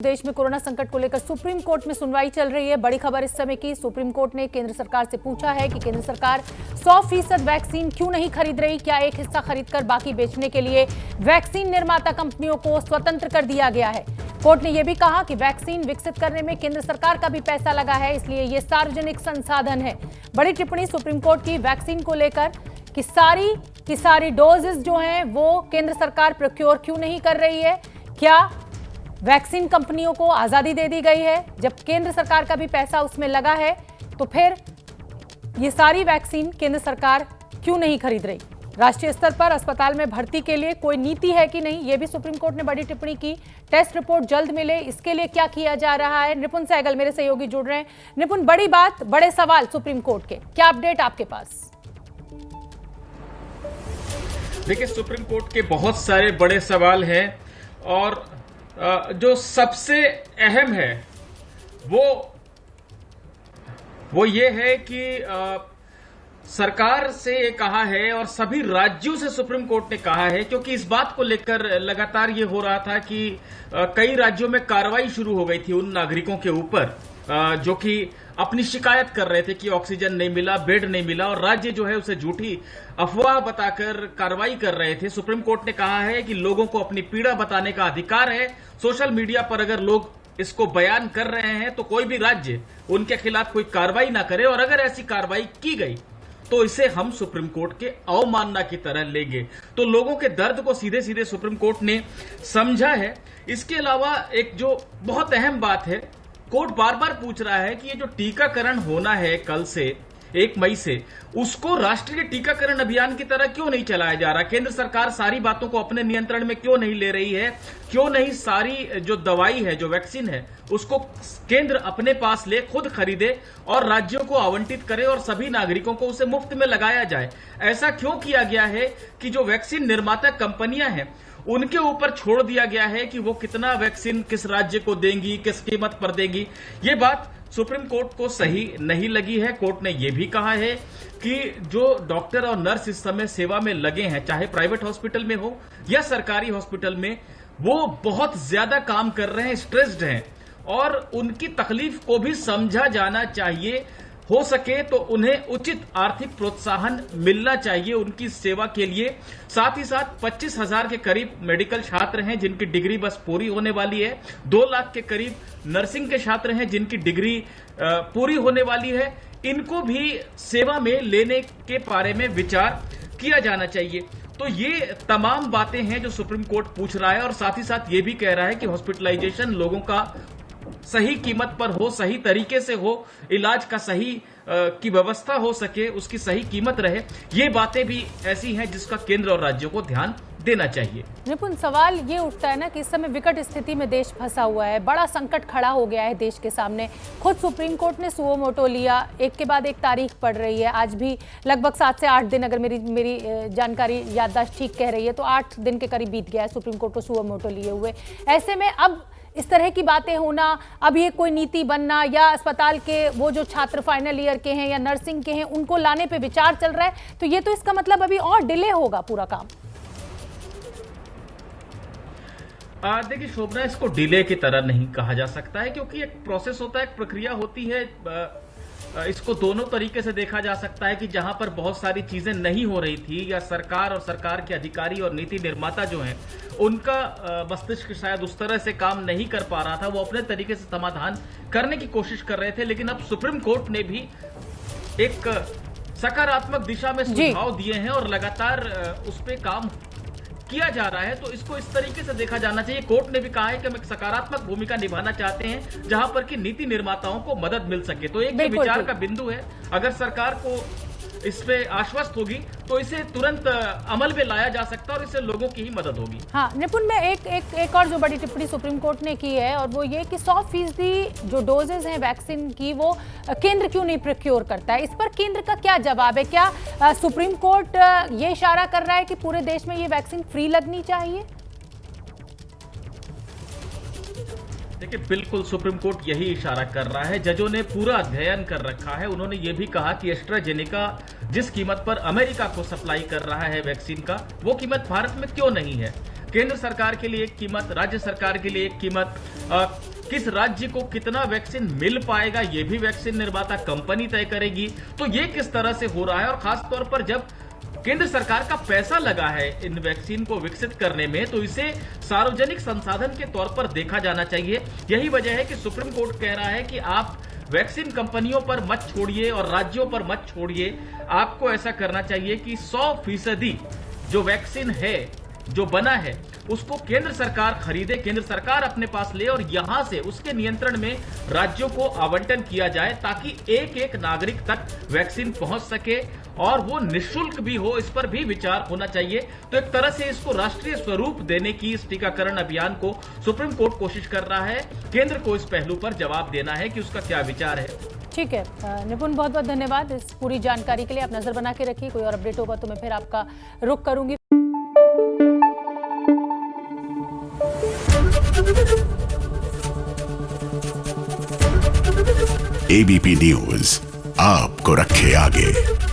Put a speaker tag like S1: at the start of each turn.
S1: देश में कोरोना संकट को लेकर सुप्रीम कोर्ट में सुनवाई चल रही है। बड़ी खबर इस समय की, सुप्रीम कोर्ट ने केंद्र सरकार से पूछा है कि केंद्र सरकार 100% वैक्सीन क्यों नहीं खरीद रही। क्या एक हिस्सा खरीदकर बाकी बेचने के लिए वैक्सीन निर्माता कंपनियों को स्वतंत्र कर दिया गया है। कोर्ट ने यह भी कहा कि वैक्सीन विकसित करने में केंद्र सरकार का भी पैसा लगा है, इसलिए ये सार्वजनिक संसाधन है। बड़ी टिप्पणी सुप्रीम कोर्ट की वैक्सीन को लेकर कि सारी डोजेस जो हैं वो केंद्र सरकार प्रोक्योर क्यों नहीं कर रही है। क्या वैक्सीन कंपनियों को आजादी दे दी गई है? जब केंद्र सरकार का भी पैसा उसमें लगा है तो फिर ये सारी वैक्सीन केंद्र सरकार क्यों नहीं खरीद रही। राष्ट्रीय स्तर पर अस्पताल में भर्ती के लिए कोई नीति है कि नहीं, ये भी सुप्रीम कोर्ट ने बड़ी टिप्पणी की। टेस्ट रिपोर्ट जल्द मिले, इसके लिए क्या किया जा रहा है। निपुण सहगल मेरे सहयोगी जुड़ रहे हैं। निपुण, बड़ी बात, बड़े सवाल सुप्रीम कोर्ट के, क्या अपडेट आपके पास?
S2: देखिए, सुप्रीम कोर्ट के बहुत सारे बड़े सवाल हैं और जो सबसे अहम है वो ये है कि सरकार से ये कहा है और सभी राज्यों से सुप्रीम कोर्ट ने कहा है, क्योंकि इस बात को लेकर लगातार ये हो रहा था कि कई राज्यों में कार्रवाई शुरू हो गई थी उन नागरिकों के ऊपर जो कि अपनी शिकायत कर रहे थे कि ऑक्सीजन नहीं मिला, बेड नहीं मिला, और राज्य जो है उसे झूठी अफवाह बताकर कार्रवाई कर रहे थे। सुप्रीम कोर्ट ने कहा है कि लोगों को अपनी पीड़ा बताने का अधिकार है। सोशल मीडिया पर अगर लोग इसको बयान कर रहे हैं तो कोई भी राज्य उनके खिलाफ कोई कार्रवाई ना करे, और अगर ऐसी कार्रवाई की गई तो इसे हम सुप्रीम कोर्ट के अवमानना की तरह लेंगे। तो लोगों के दर्द को सीधे सीधे सुप्रीम कोर्ट ने समझा है। इसके अलावा एक जो बहुत अहम बात है, कोर्ट बार बार पूछ रहा है कि ये जो टीकाकरण होना है कल से 1 मई से, उसको राष्ट्रीय टीकाकरण अभियान की तरह क्यों नहीं चलाया जा रहा। केंद्र सरकार सारी बातों को अपने नियंत्रण में क्यों नहीं ले रही है, क्यों नहीं सारी जो दवाई है, जो वैक्सीन है, उसको केंद्र अपने पास ले, खुद खरीदे और राज्यों को आवंटित करे और सभी नागरिकों को उसे मुफ्त में लगाया जाए। ऐसा क्यों किया गया है कि जो वैक्सीन निर्माता कंपनियां हैं उनके ऊपर छोड़ दिया गया है कि वो कितना वैक्सीन किस राज्य को देंगी, किस कीमत पर देंगी। ये बात सुप्रीम कोर्ट को सही नहीं लगी है। कोर्ट ने यह भी कहा है कि जो डॉक्टर और नर्स इस समय सेवा में लगे हैं, चाहे प्राइवेट हॉस्पिटल में हो या सरकारी हॉस्पिटल में, वो बहुत ज्यादा काम कर रहे हैं, स्ट्रेस्ड हैं, और उनकी तकलीफ को भी समझा जाना चाहिए। हो सके तो उन्हें उचित आर्थिक प्रोत्साहन मिलना चाहिए उनकी सेवा के लिए। साथ ही साथ 25,000 के करीब मेडिकल छात्र हैं जिनकी डिग्री बस पूरी होने वाली है। 2 लाख के करीब नर्सिंग के छात्र हैं जिनकी डिग्री पूरी होने वाली है। इनको भी सेवा में लेने के बारे में विचार किया जाना चाहिए। तो ये तमाम बातें हैं जो सुप्रीम कोर्ट पूछ रहा है, और साथ ही साथ ये भी कह रहा है कि हॉस्पिटलाइजेशन लोगों का सही कीमत पर हो, सही तरीके से हो, इलाज का सही की व्यवस्था हो सके, उसकी सही कीमत रहे। ये बातें भी ऐसी हैं जिसका केंद्र और राज्यों को ध्यान देना चाहिए।
S1: निपुण, सवाल ये उठता है ना कि इस समय विकट स्थिति में देश फंसा हुआ है, बड़ा संकट खड़ा हो गया है देश के सामने। खुद सुप्रीम कोर्ट ने सुओ मोटो लिया, एक के बाद एक तारीख पड़ रही है। आज भी लगभग 7 से 8 दिन, अगर मेरी जानकारी याददाश्त ठीक कह रही है, तो 8 दिन के करीब बीत गया है सुप्रीम कोर्ट को सुओ मोटो लिए हुए। ऐसे में अब इस तरह की बातें होना, अब ये कोई नीति बनना, या अस्पताल के वो जो छात्र फाइनल ईयर के हैं या नर्सिंग के हैं उनको लाने पे विचार चल रहा है, तो ये तो इसका मतलब अभी और डिले होगा पूरा काम।
S2: देखिए शोभना, इसको डिले की तरह नहीं कहा जा सकता है, क्योंकि एक प्रोसेस होता है, एक प्रक्रिया होती है। इसको दोनों तरीके से देखा जा सकता है कि जहां पर बहुत सारी चीजें नहीं हो रही थी, या सरकार और सरकार के अधिकारी और नीति निर्माता जो हैं उनका मस्तिष्क शायद उस तरह से काम नहीं कर पा रहा था, वो अपने तरीके से समाधान करने की कोशिश कर रहे थे। लेकिन अब सुप्रीम कोर्ट ने भी एक सकारात्मक दिशा में सुझाव दिए हैं और लगातार उस पर काम किया जा रहा है। तो इसको इस तरीके से देखा जाना चाहिए। कोर्ट ने भी कहा है कि हम एक सकारात्मक भूमिका निभाना चाहते हैं जहां पर कि नीति निर्माताओं को मदद मिल सके। तो एक विचार का बिंदु है, अगर सरकार को इस पे आश्वस्त होगी तो इसे तुरंत अमल में लाया जा सकता है और इससे लोगों की ही मदद होगी।
S1: हाँ निपुण, में एक और जो बड़ी टिप्पणी सुप्रीम कोर्ट ने की है, और वो ये कि 100% जो डोजेज हैं वैक्सीन की वो केंद्र क्यों नहीं प्रोक्योर करता है। इस पर केंद्र का क्या जवाब है? क्या सुप्रीम कोर्ट ये इशारा कर रहा है कि पूरे देश में ये वैक्सीन फ्री लगनी चाहिए?
S2: देखिए, बिल्कुल सुप्रीम कोर्ट यही इशारा कर रहा है। जजों ने पूरा अध्ययन कर रखा है। उन्होंने ये भी कहा कि एस्ट्राजेनेका जिस कीमत पर अमेरिका को सप्लाई कर रहा है वैक्सीन का, वो कीमत भारत में क्यों नहीं है। केंद्र सरकार के लिए एक कीमत, राज्य सरकार के लिए एक कीमत, किस राज्य को कितना वैक्सीन मिल पाएगा ये भी वैक्सीन निर्माता कंपनी तय करेगी। तो ये किस तरह से हो रहा है, और खास तौर पर जब केंद्र सरकार का पैसा लगा है इन वैक्सीन को विकसित करने में, तो इसे सार्वजनिक संसाधन के तौर पर देखा जाना चाहिए। यही वजह है कि सुप्रीम कोर्ट कह रहा है कि आप वैक्सीन कंपनियों पर मत छोड़िए और राज्यों पर मत छोड़िए। आपको ऐसा करना चाहिए कि 100% जो वैक्सीन है, जो बना है, उसको केंद्र सरकार खरीदे, केंद्र सरकार अपने पास ले और यहां से उसके नियंत्रण में राज्यों को आवंटन किया जाए, ताकि एक एक नागरिक तक वैक्सीन पहुंच सके और वो निःशुल्क भी हो। इस पर भी विचार होना चाहिए। तो एक तरह से इसको राष्ट्रीय स्वरूप देने की इस टीकाकरण अभियान को सुप्रीम कोर्ट कोशिश कर रहा है। केंद्र को इस पहलू पर जवाब देना है कि उसका क्या विचार है।
S1: ठीक है निपुण, बहुत बहुत धन्यवाद इस पूरी जानकारी के लिए। आप नजर बना के रखिए, कोई और अपडेट होगा तो मैं फिर आपका रुख करूंगी।
S3: एबीपी न्यूज आपको रखे आगे।